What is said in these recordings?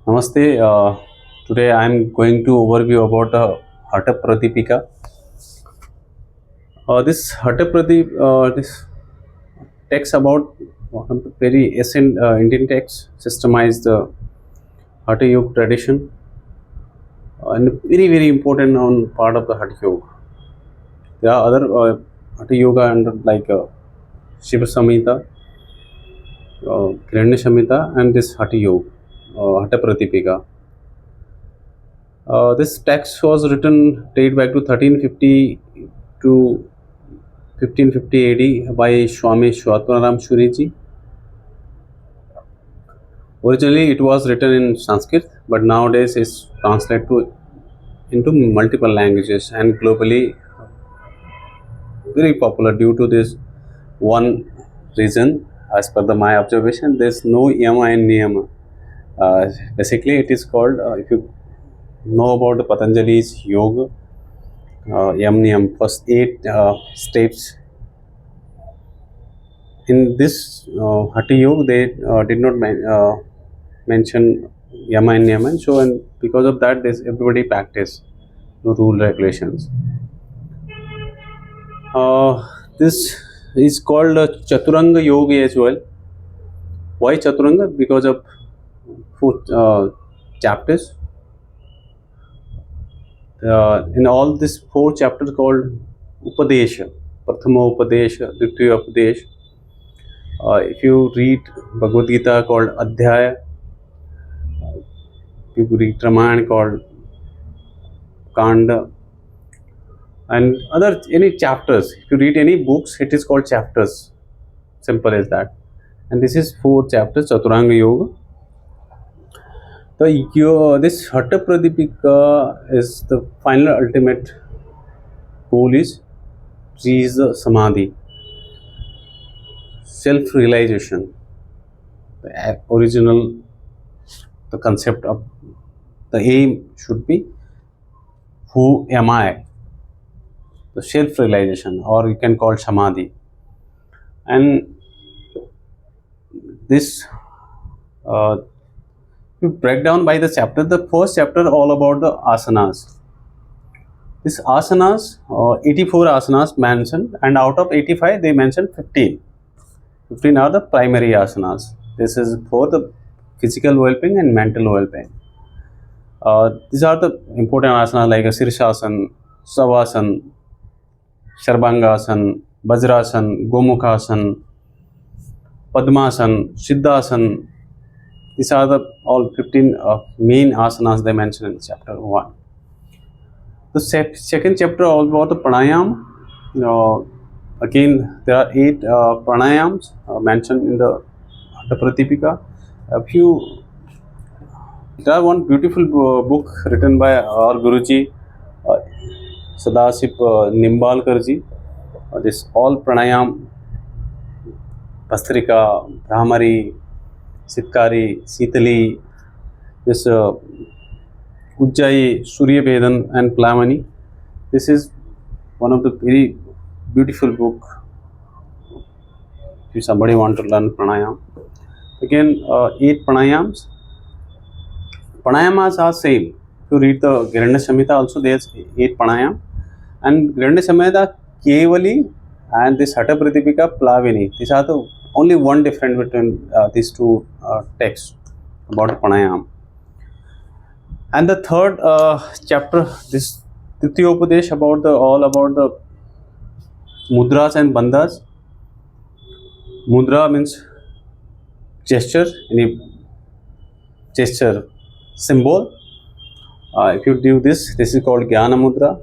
Namaste. Today I am going to overview about the Hatha Pradipika. This text about one of the very ancient Indian text, systemized the Hatha Yoga tradition, and very important on part of the Hatha Yoga. There are other Hatha Yoga and like Shiva Samhita, Hiranya Samhita, and this Hatha Yoga, Hatha Pradipika. This text was written date back to 1350 to 1550 AD by Swami Chaturanga Yoga. Originally, it was written in Sanskrit, but nowadays it's translated into multiple languages and globally very popular due to this one reason. As per my observation, there's no yama and niyama. Basically, it is called, if you know about the Patanjali's yoga, yam niyam, first 8 steps. In this Hatha Yoga, they did not mention yama and niyama, so and because of that, everybody practice no rule regulations. This is called Chaturanga Yoga as well. Why Chaturanga? Because of 4 chapters. In all these 4 chapters called Upadesha, Prathama Upadesha, Ditya Upadesha. If you read Bhagavad Gita called Adhyaya, if you read Ramayana called Kanda, and other any chapters. If you read any books, it is called chapters. Simple as that. And this is 4 chapters, Chaturanga Yoga. This Hatha Pradipika is the final ultimate goal is reach the Samadhi, self-realization. The original, the concept of the aim should be who am I? The self-realization, or you can call Samadhi. And this you break down by the chapter. The first chapter all about the asanas. This asanas, 84 asanas mentioned, and out of 85 they mentioned 15. 15 are the primary asanas. This is for the physical well-being and mental well-being. These are the important asanas like Sirshasan, Savasan, Sharbhangasan, Vajrasan, Gomukhasan, Padmasan, Siddhasan. These are the all 15 main asanas they mentioned in chapter 1. The second chapter all about the pranayam. Again, there are 8 pranayams mentioned in the Hatha Pradipika. There are one beautiful book written by our Guruji, Sadasip Nimbalkarji. This all pranayam, Pastrika, Brahmari, Sitkari, Sitali, this Ujjayi, Surya Vedan and Plamani. This is one of the very beautiful book if somebody want to learn pranayam. Again, 8 pranayams. Pranayamas are same. If you read the Hiranya Samhita also there's 8 pranayam. And Hiranya Samhita Kevali and this Hatha Pradipika Plavini. These are the only one difference between these 2 texts about pranayam. And the third chapter, this Trityopadesh about all about the mudras and bandhas. Mudra means gesture, any gesture symbol. If you do this is called Jnana Mudra.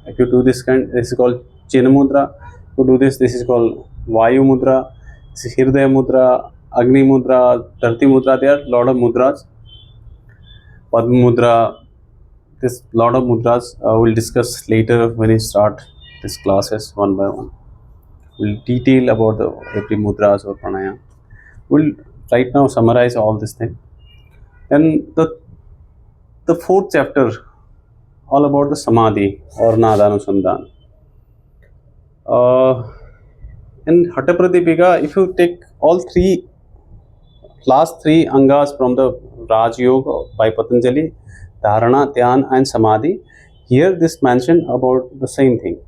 If you do this is called China Mudra. If you do this is called Vayu Mudra. This is Hirdaya Mudra, Agni Mudra, Dharti Mudra. There are a lot of mudras. Padma Mudra. This lot of mudras we'll discuss later when we start these classes one by one. We'll detail about every mudras or pranayam. We'll right now summarize all this thing. And the 4th chapter all about the samadhi or nadhanusandhan. In Hatha Pradipika, if you take all last three angas from the Raj Yoga by Patanjali, Dharana, Dhyan and Samadhi. Here this mention about the same thing,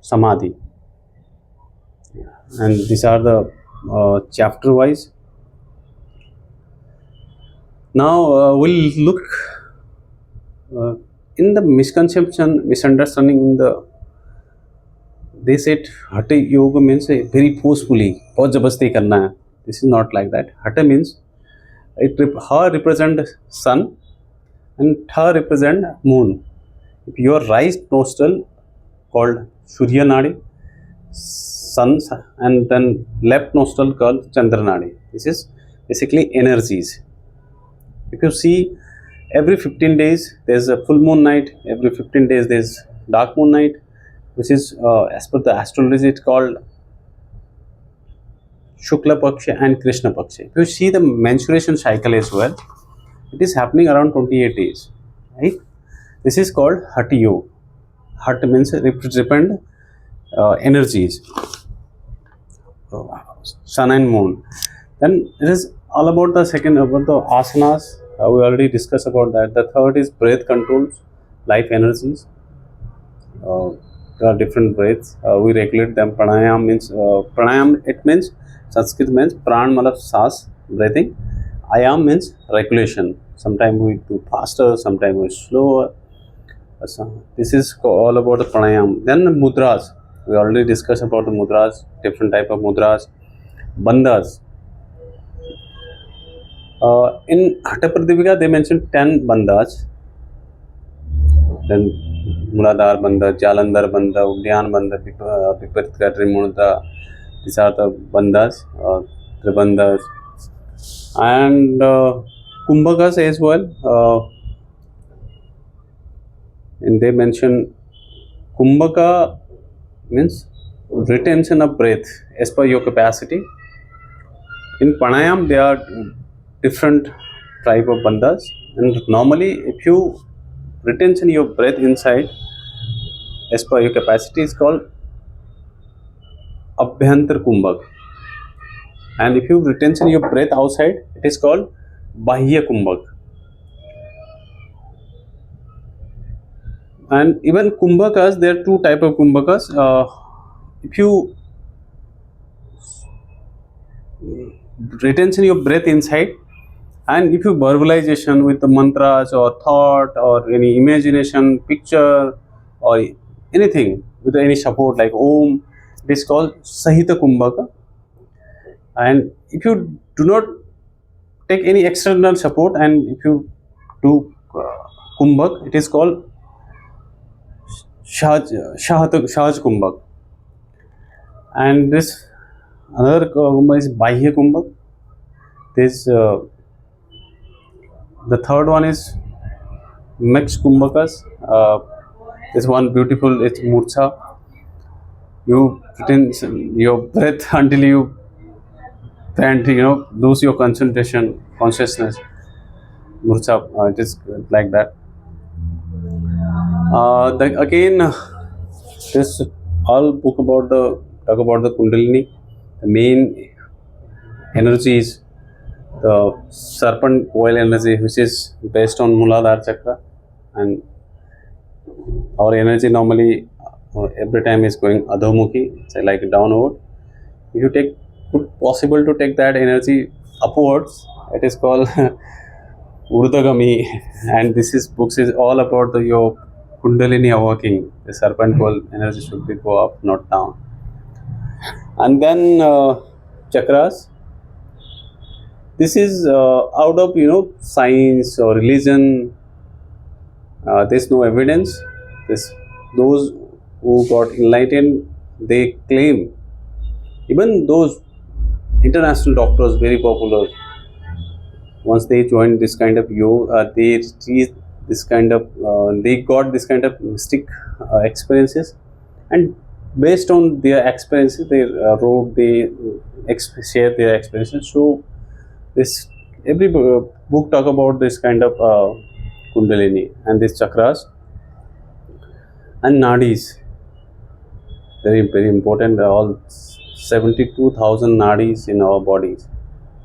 Samadhi. And these are the chapter wise. Now we'll look in the misconception, misunderstanding in the, they said Hatha Yoga means very forcefully, बहुत जबरदस्ती करना है. This is not like that. Hatha means her represent sun and her represent moon. If your right nostril called Surya Nadi, sun, and then left nostril called Chandra Nadi. This is basically energies. If you see, every 15 days there's a full moon night, every 15 days there's dark moon night, which is as per the astrology it's called Shukla Paksha and Krishna Paksha. If you see the menstruation cycle as well, it is happening around 28 days, right? This is called Hatha Yoga. Hatha means represent energies, sun and moon. Then it is all about the second, about the asanas. We already discussed about that. The third is breath controls, life energies. There are different breaths. We regulate them. Pranayam means it means Sanskrit means pran malab saas, breathing. Ayam means regulation. Sometimes we do faster, sometimes we slower. So this is all about the pranayam. Then the mudras. We already discussed about the mudras, different type of mudras. Bandhas. In Hatha Pradipika, they mentioned 10 bandhas. Then Muladhar bandha, Jalandhar bandha, Udyan bandha, Viparit Katri Mudra. These are the bandhas, Tribandhas. And Kumbhakas as well. And they mention Kumbhaka means retention of breath as per your capacity. In pranayam there are different type of bandhas, and normally if you retention your breath inside as per your capacity is called Abhyantar Kumbhak, and if you retention your breath outside it is called Bahya Kumbhak. And even Kumbhakas, there are two type of Kumbhakas. If you retention your breath inside, and if you verbalization with the mantras or thought or any imagination, picture or anything with any support like Om, it is called Sahita Kumbhaka. And if you do not take any external support and if you do Kumbhak, it is called Shahaj Kumbhak. And this another Kumbhak is Bahya Kumbhak. This the third one is mixed Kumbhakas. This one beautiful, it's Murcha. You retain your breath until you can't, lose your concentration, consciousness. Murcha, it is like that. Again, this all book about talk about the Kundalini. The main energy is the serpent coil energy, which is based on Muladhara chakra, and our energy normally every time is going adhomukhi, say like downward. If you take, possible to take that energy upwards, it is called Urdhagami, and this is books is all about your Kundalini awakening. The serpent coil energy should be go up, not down. And then chakras. This is out of science or religion. There's no evidence. Those who got enlightened, they claim. Even those international doctors, very popular, once they joined this kind of yoga, they reached this kind of, they got this kind of mystic experiences, and based on their experiences, they wrote, they shared their experiences. So this every book talk about this kind of Kundalini and these chakras and nadis. Very important. All 72,000 nadis in our bodies.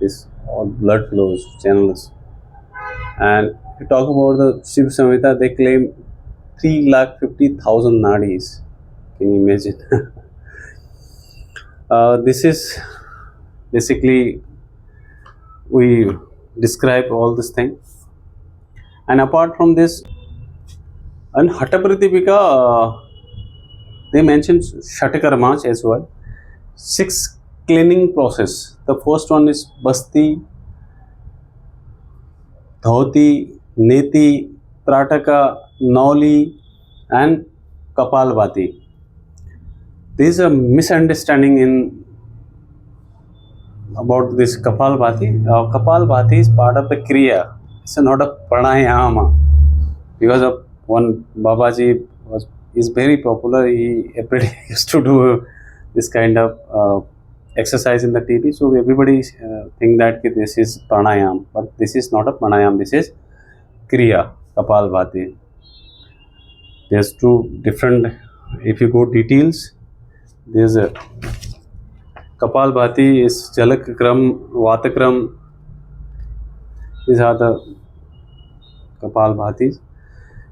This all blood flows, channels. And if you talk about the Shiv Samhita, they claim 3,50,000 nadis. Can you imagine? This is basically we describe all this thing. And apart from this, and Hatha Pradipika, they mentioned Shatakarmas as well. 6 cleaning process. The first one is Basti, Dhoti, Neti, Prataka, Nauli, and Kapalbhati. There is a misunderstanding in about this Kapalbhati. Kapalbhati is part of the Kriya. It's not a pranayama. Because of one Babaji is very popular. He every day used to do this kind of exercise in the TV. So everybody think that this is pranayam, but this is not a pranayam. This is Kriya, Kapalbhati. There's two different. If you go details, there's a Kapalbhati is Jalakram, Vatakram. These are the Kapalbhatis.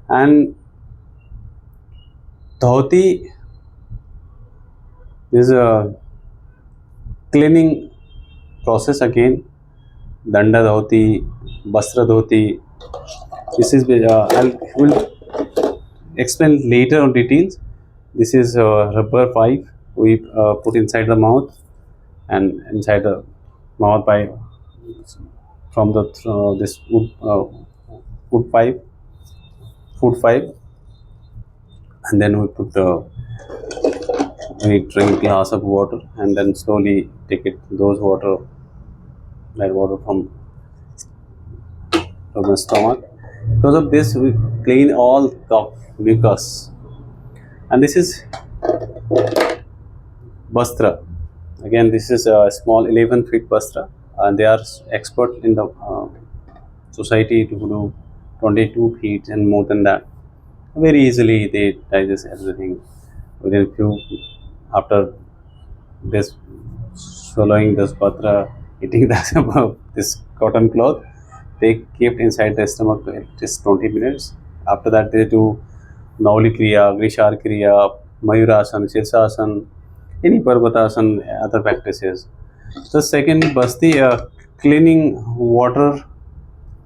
And Dhoti is a cleaning process again. Danda Dhoti, Bastra Dhoti. This is I will explain later on details. This is rubber pipe we put inside the mouth, and inside the mouth by from the this wood pipe, food pipe, and then we put we drink glass of water, and then slowly take it that water from the stomach. Because of this, we clean all cough, mucus, and this is Bastra. Again, this is a small 11 feet Bastra, and they are expert in the society to do 22 feet and more than that. Very easily they digest everything within a few, after this swallowing this patra, eating this cotton cloth, they kept inside the stomach just 20 minutes. After that they do Nauli Kriya, Grishar Kriya, Mayurasana, Shirsasana, any Parvatasana, other practices. The second Basti, cleaning water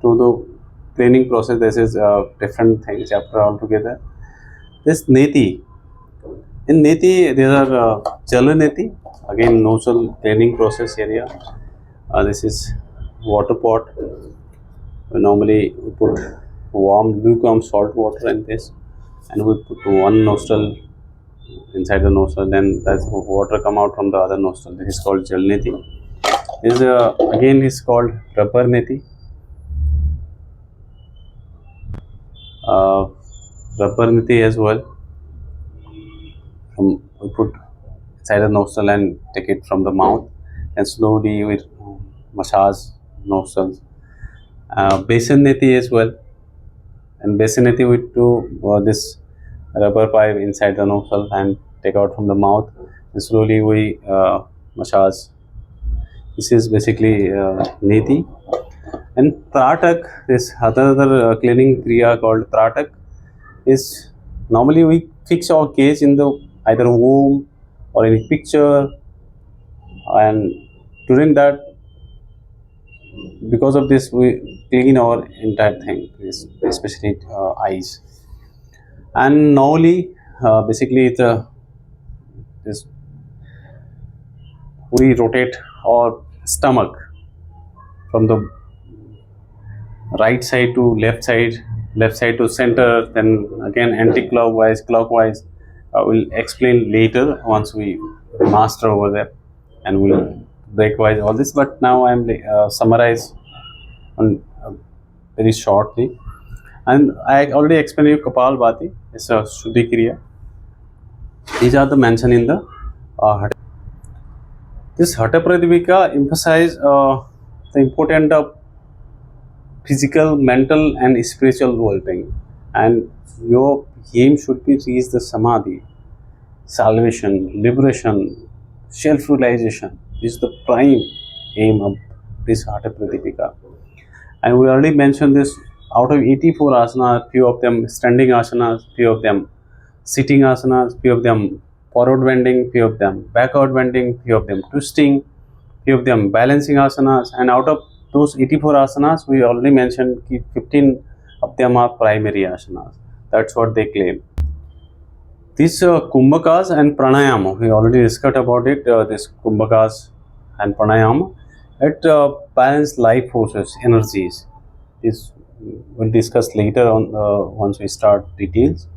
to the cleaning process. This is different thing chapter altogether. This Neti. In Neti, there are Jala Neti, again nostril cleaning process area. This is water pot. Normally we put warm, lukewarm salt water in this, and we put one nostril inside the nostril. Then that's water come out from the other nostril. This is called Jal Neti. This again is called Rubber Neti. Rubber Neti as well. We put inside the nostril and take it from the mouth, and slowly we massage nostrils. Basin Neti as well, and Basin Neti we do this rubber pipe inside the nostril and take out from the mouth, and slowly we massage. This is basically Neti. And Tratak, this other cleaning kriya called Tratak, is normally we fix our case in the either home or any picture, and during that, because of this, we clean our entire thing, especially eyes. And Nauli, basically it's this, we rotate our stomach from the right side to left side to center, then again anti-clockwise, clockwise. We'll explain later once we master over there, and we'll breakwise all this. But now I'm summarize on very shortly. And I already explained you Kapalbhati. It's a Shuddhi Kriya. These are the mentioned in the this Hatha Pradipika emphasize the importance of physical, mental, and spiritual well-being, and your aim should be reach the samadhi, salvation, liberation, self-realization. This is the prime aim of this Hatha Pradipika. And we already mentioned this, out of 84 asanas, few of them standing asanas, few of them sitting asanas, few of them forward bending, few of them backward bending, few of them twisting, few of them balancing asanas. And out of those 84 asanas, we already mentioned 15 of them are primary asanas. That's what they claim. These kumbhakas and pranayama, we already discussed about it. This kumbhakas and pranayama, it balance life forces, energies. This we'll discuss later on once we start details.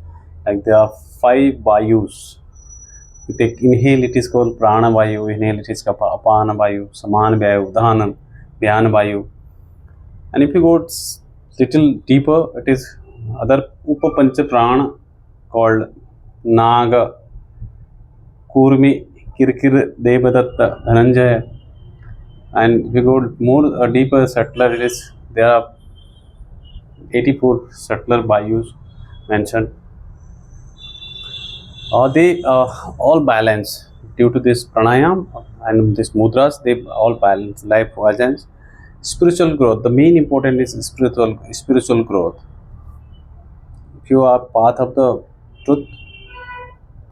Like there are 5 vayus. You take inhale, it is called prana vayu. Inhale, it is called apana vayu, saman vayu, udhana, vyana vayu. And if you go little deeper, it is other upapancha prana called Naga, Kurmi, Kirkir, Devadatta, Dhananjaya. And if you go more deeper, subtler, it is there are 84 subtler vayus mentioned. They all balance due to this pranayam and this mudras. They all balance life presence, spiritual growth. The main important is spiritual growth. If you are path of the truth,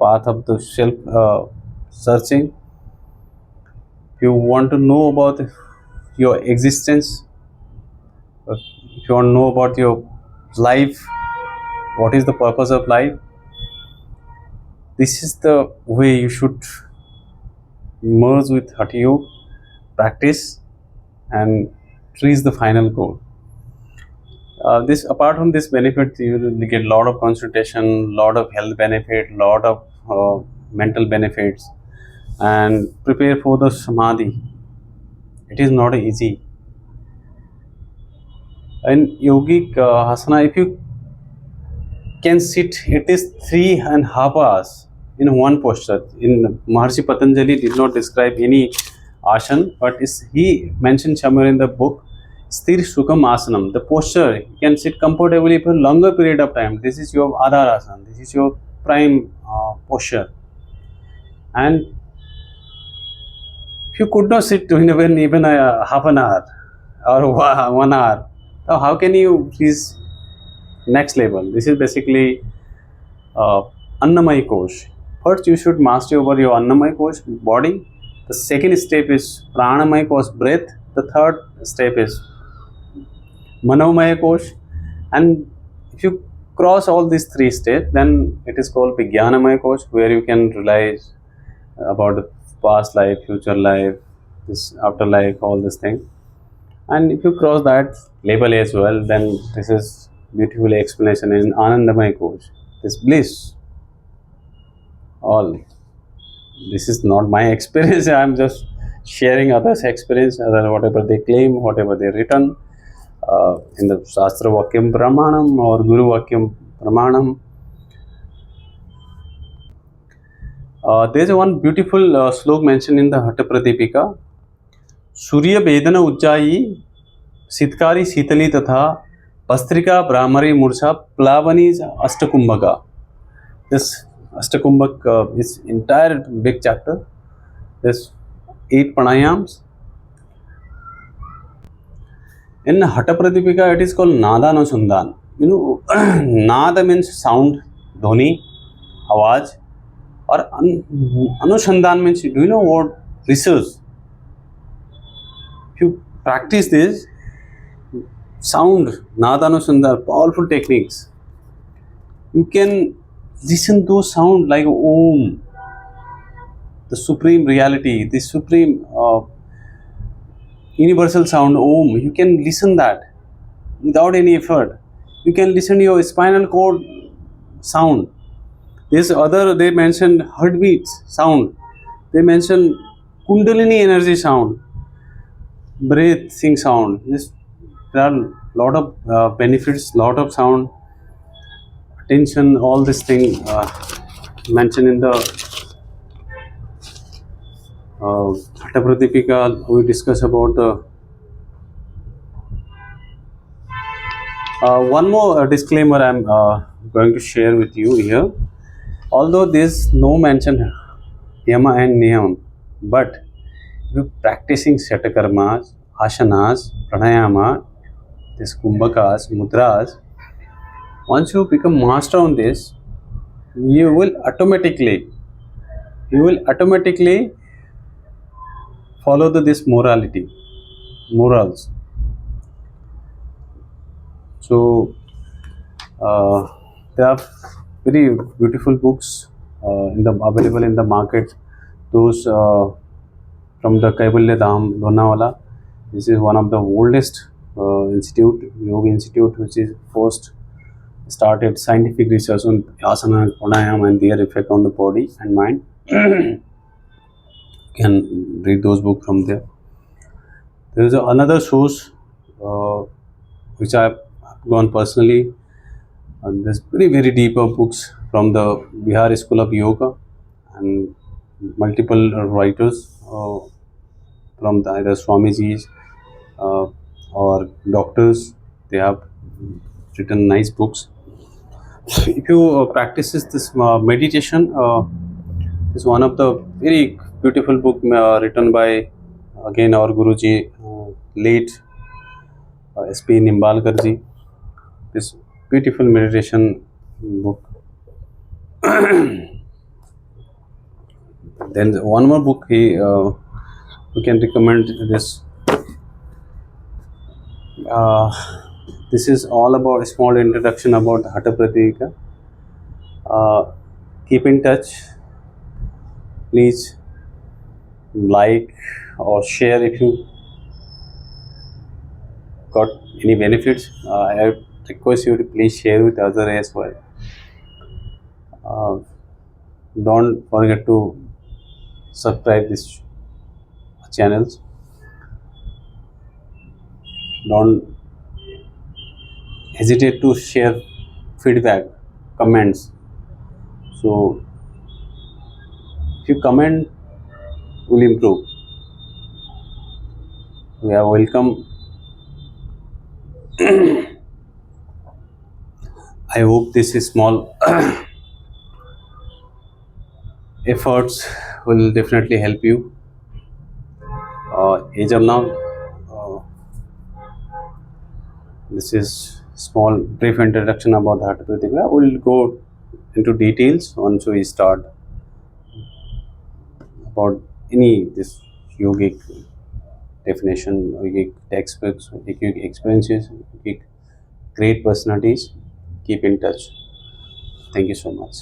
path of the self searching, if you want to know about your existence, if you want to know about your life, what is the purpose of life, this is the way you should merge with Hatha Yoga, practice and reach the final goal. This apart from this benefit, you will get a lot of concentration, lot of health benefit, lot of mental benefits, and prepare for the samadhi. It is not easy. In yogic asana, if you can sit at least 3.5 hours in one posture. In Maharshi Patanjali did not describe any asana, but he mentioned somewhere in the book, Sthir Sukham Asanam, the posture, you can sit comfortably for a longer period of time. This is your Adhar Asana, this is your prime posture. And if you could not sit even a half an hour or 1 hour, so how can you reach next level? This is basically Annamaya Kosh. First, you should master over your Annamaya Kosh, body. The second step is Pranamaya Kosh, breath. The third step is Manomaya Kosh. And if you cross all these 3 steps, then it is called Vijnanamaya Kosh, where you can realize about the past life, future life, this afterlife, all this thing. And if you cross that level as well, then this is beautiful explanation in Anandamaya Kosh. This bliss. All. This is not my experience. I am just sharing others' experience, whatever they claim, whatever they written in the Shastra Vakyam Pramanam or Guru Vakyam Pramanam. There is one beautiful slok mentioned in the Hatha Pradipika. Surya Vedana Ujjayi Sitkari Sitali Tatha Pastrika Brahmari Mursa Plavani Ashtakumbhaka. This Ashtakumbhak is entire big chapter. There's 8 pranayams. In Hatha Pradipika, it is called Nada Anusandhan. You know, Nada means sound, dhoni, awaj, or Anusandhan means, do you know what? Research. If you practice this, sound, Nada Anusandhan, powerful techniques, you can listen to sound like Om, the supreme reality, the supreme universal sound Om. You can listen that without any effort. You can listen to your spinal cord sound. This other, they mentioned heartbeats sound. They mentioned Kundalini energy sound, breathing sound. There are a lot of benefits, lot of sound, attention, all this thing mentioned in the Hatha Pradipika. We discuss about the one more disclaimer I am going to share with you here. Although there is no mention Yama and Niyam, but if you practicing Shatakarmas, asanas, pranayama, this kumbhakas, mudras. Once you become master on this, you will automatically follow this morals. So uh, there are very beautiful books available in the market. Those from the Kaivalya Dham, Lonavala. This is one of the oldest yoga institute, which is first started scientific research on asana, pranayama, and their effect on the body and mind. You can read those books from there. There is another source which I have gone personally. And there's very deeper books from the Bihar School of Yoga and multiple writers from either Swamiji's uh, or doctors. They have written nice books. If you practices this meditation, is one of the very beautiful book written by again our Guruji, late S.P. Nimbalkar ji. This beautiful meditation book. Then one more book we can recommend this. This is all about a small introduction about the Hatha Pradipika. Keep in touch. Please like or share if you got any benefits. I request you to please share with others as well. Don't forget to subscribe this channels. Don't hesitate to share feedback, comments. So if you comment, will improve. We are welcome. I hope this is small efforts will definitely help you. As of now, this is small brief introduction about the Hatha Pradipika. We'll go into details once we start about any this yogic definition, yogic textbooks, yogic experiences, yogic great personalities. Keep in touch. Thank you so much.